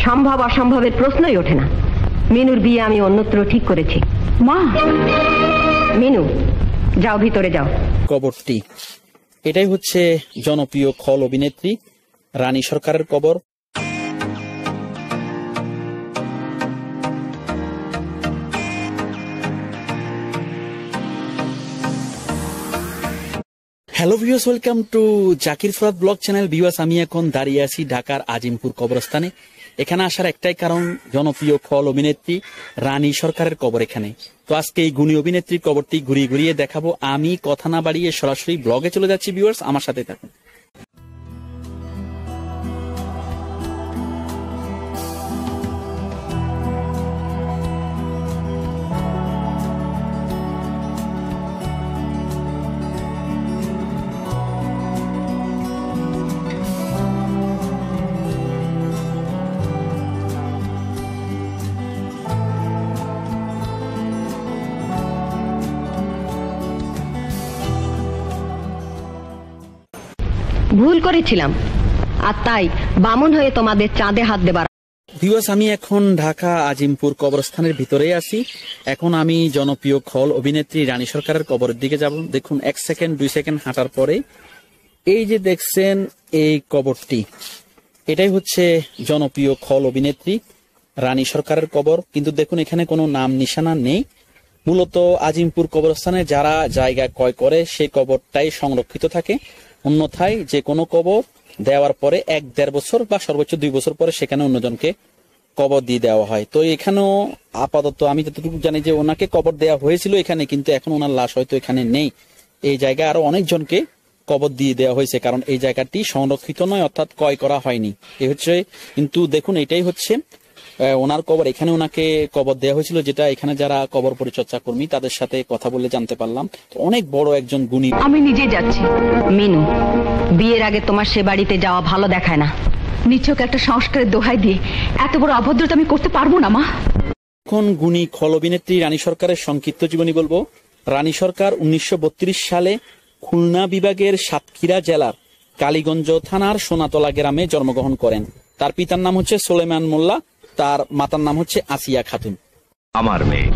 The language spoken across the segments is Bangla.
সম্ভব অসম্ভবের প্রশ্নই ওঠে না। মিনুর বিয়ে আমি অন্যত্র ঠিক করেছি। মা, মিনু, যাও ভিতরে যাও। কবরটি, এটাই হচ্ছে জনপ্রিয় খল অভিনেত্রী রানী সরকারের কবর। Hello viewers, welcome to Zakir Farad blog channel. Viewers, আমি এখন দাঁড়িয়ে আছি ঢাকার আজিমপুর কবরস্থানে। এখানে আসার একটাই কারণ, জনপ্রিয় খল অভিনেত্রী রানী সরকারের কবর এখানে। তো আজকে এই গুণী অভিনেত্রীর কবরটি ঘুরিয়ে ঘুরিয়ে দেখাবো। আমি কথা না বাড়িয়ে সরাসরি ব্লগে চলে যাচ্ছি। ভিউয়ার্স, আমার সাথে থাকুন। ভুল করেছিলাম, আর তাই বামুন হয়ে তোমাদের চাঁদে হাত দেবার। ভিউয়ার্স, আমি এখন ঢাকা আজিমপুর কবরস্থানের ভিতরে আছি। এখন আমি জনপ্রিয় খল অভিনেত্রী রানী সরকারের কবরের দিকে যাব। দেখুন, 1 সেকেন্ড 2 সেকেন্ড হাঁটার পরে এই যে দেখছেন এই কবরটি, এটাই হচ্ছে জনপ্রিয় খল অভিনেত্রী রানী সরকারের কবর। কিন্তু দেখুন, এখানে কোনো নাম নিশানা নেই। মূলত আজিমপুর অবস্থানে যারা জায়গা ক্রয় করে সেই কবরটাই সংরক্ষিত থাকে। অন্যথায় যে কোনো কবর দেওয়ার পরে 1-1.5 বছর বা সর্বোচ্চ 2 বছর পরে সেখানে অন্যজনকে কবর দিয়ে দেওয়া হয়। তো এখানেও আপাতত আমি যতটুকু জানি যে ওনাকে কবর দেওয়া হয়েছিল এখানে, কিন্তু এখন ওনার লাশ হয়তো এখানে নেই। এই জায়গায় আরো অনেকজনকে কবর দিয়ে দেওয়া হয়েছে, কারণ এই জায়গাটি সংরক্ষিত নয়, অর্থাৎ ক্রয় করা হয়নি। এই হচ্ছে, কিন্তু দেখুন এটাই হচ্ছে ওনার কবর। এখানে ওনাকে কবর দেওয়া হয়েছিল, যেটা এখানে যারা কবর পরিচর্যা কর্মী তাদের সাথে কথা বলে জানতে পারলাম। অনেক বড় একজন গুণী। আমি নিজে যাচ্ছি। মিনু, বিয়ের আগে তোমার সে বাড়িতে যাওয়া ভালো দেখায় না। নিছক একটা সংস্কারের দোহাই দিয়ে এত বড় অভদ্রতা আমি করতে পারবো না মা। এখন গুণী খল অভিনেত্রী রানী সরকারের সংক্ষিপ্ত জীবনী বলবো। রানী সরকার 1932 সালে খুলনা বিভাগের সাতক্ষীরা জেলার কালীগঞ্জ থানার সোনাতলা গ্রামে জন্মগ্রহণ করেন। তার পিতার নাম হচ্ছে সোলেমান মোল্লা, তার মাতার নাম হচ্ছে আসিয়া খাতুন। আমার মেয়ে,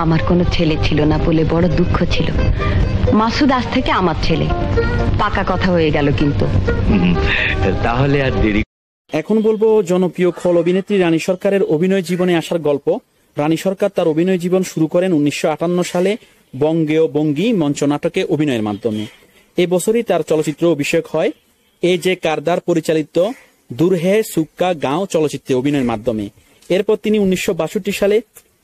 আমার কোনো ছেলে ছিল না বলে বড় দুঃখ ছিল। মাসুদ আজ থেকে আমার ছেলে, পাকা কথা হয়ে গেল। কিন্তু তাহলে আর দেরি। এখন বলবো জনপ্রিয় খল অভিনেত্রী রানী সরকারের অভিনয় জীবনে আসার গল্প। রানী সরকার তার অভিনয় জীবন শুরু করেন 1958 সালে বঙ্গেয় বঙ্গী মঞ্চ নাটকে অভিনয়ের মাধ্যমে। এই বছরই তার চলচ্চিত্র অভিষেক হয় এ জে কারদার পরিচালিত দুরহে সুক্কা গাঁও চলচ্চিত্রে অভিনয়ের মাধ্যমে। এরপর তিনি 1962 সালে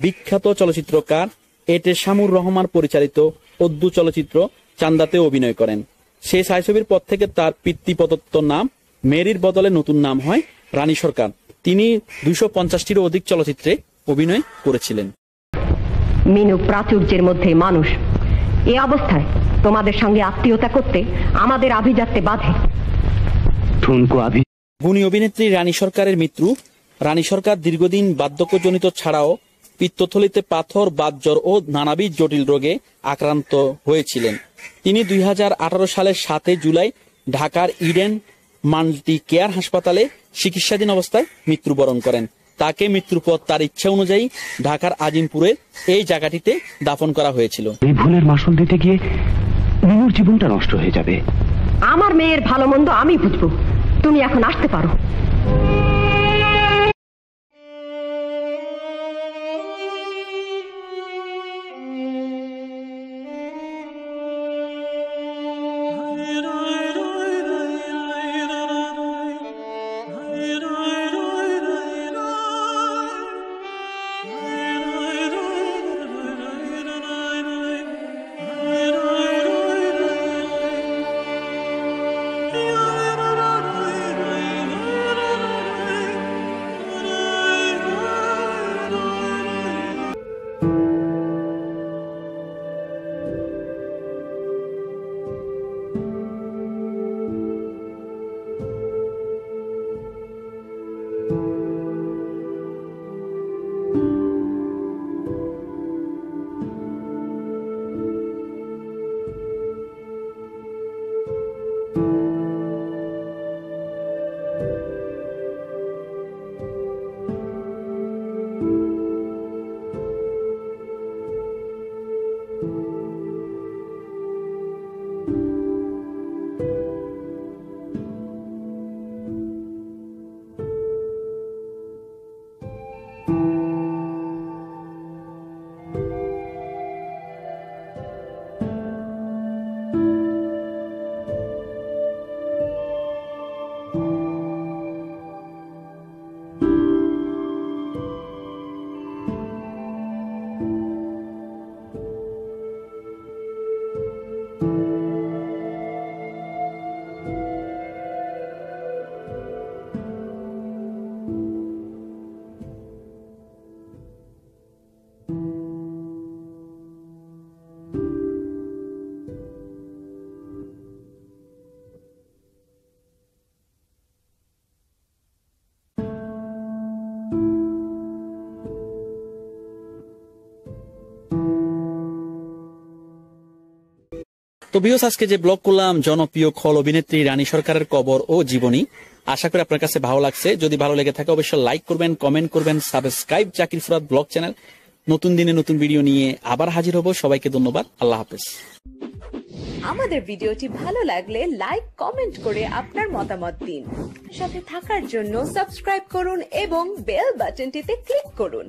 বিখ্যাত চলচ্চিত্রকার এটে শামুর রহমান পরিচালিত উর্দু চলচ্চিত্র চান্দাতে অভিনয় করেন। সেই ছায়াছবির পর থেকে তার পিতৃপ্রদত্ত নাম মেরির বদলে নতুন নাম হয় রানী সরকার। তিনি 250-টিরও অধিক চলচ্চিত্রে অভিনয় করেছিলেন। মিনু প্রাচুর্যের মধ্যে মানুষ। এ অবস্থায় তোমাদের সঙ্গে আত্মীয়তা করতে আমাদের আভিজাত্যে বাধে। গুণী অভিনেত্রী রানী সরকারের মৃত্যু। রানী সরকার দীর্ঘদিন বার্ধক্যজনিত ছাড়াও পিত্তথলিতে পাথর, বাতজ্বর ও নানাবিধ জটিল রোগে আক্রান্ত হয়েছিলেন। তিনি 2018 সালের 7 জুলাই ঢাকার ইডেন মাল্টি কেয়ার হাসপাতালে চিকিৎসাধীন অবস্থায় মৃত্যুবরণ করেন। তাকে মৃত্যুর পর তার ইচ্ছা অনুযায়ী ঢাকার আজিমপুরের এই জায়গাটিতে দাফন করা হয়েছিল। এই ভুলের মাসুল দিতে গিয়ে মিনুর জীবনটা নষ্ট হয়ে যাবে। আমার মেয়ের ভালো মন্দ আমি বুঝবো, তুমি এখন আসতে পারো। তো ভিউয়ার্স, আজকে যে ব্লগ করলাম জনপ্রিয় খল অভিনেত্রী রানী সরকারের কবর ও জীবনী, আশা করি আপনার কাছে ভালো লাগছে। যদি ভালো লেগে থাকে অবশ্যই লাইক করবেন, কমেন্ট করবেন, সাবস্ক্রাইব জাকির ফুরাত ব্লগ চ্যানেল। নতুন দিনে নতুন ভিডিও নিয়ে আবার হাজির হব। সবাইকে ধন্যবাদ। আল্লাহ হাফেজ। আমাদের ভিডিওটি ভালো লাগলে লাইক কমেন্ট করে আপনার মতামত দিন। সাথে থাকার জন্য সাবস্ক্রাইব করুন এবং বেল বাটনটিতে ক্লিক করুন।